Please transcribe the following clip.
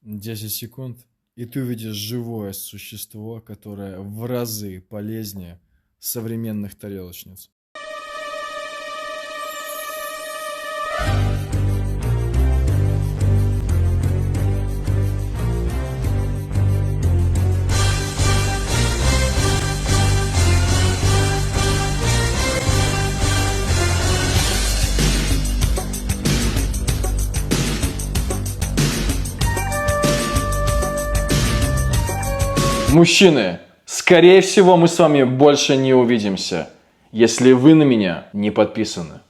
10 секунд, и ты увидишь живое существо, которое в разы полезнее современных тарелочниц. Мужчины, скорее всего, мы с вами больше не увидимся, если вы на меня не подписаны.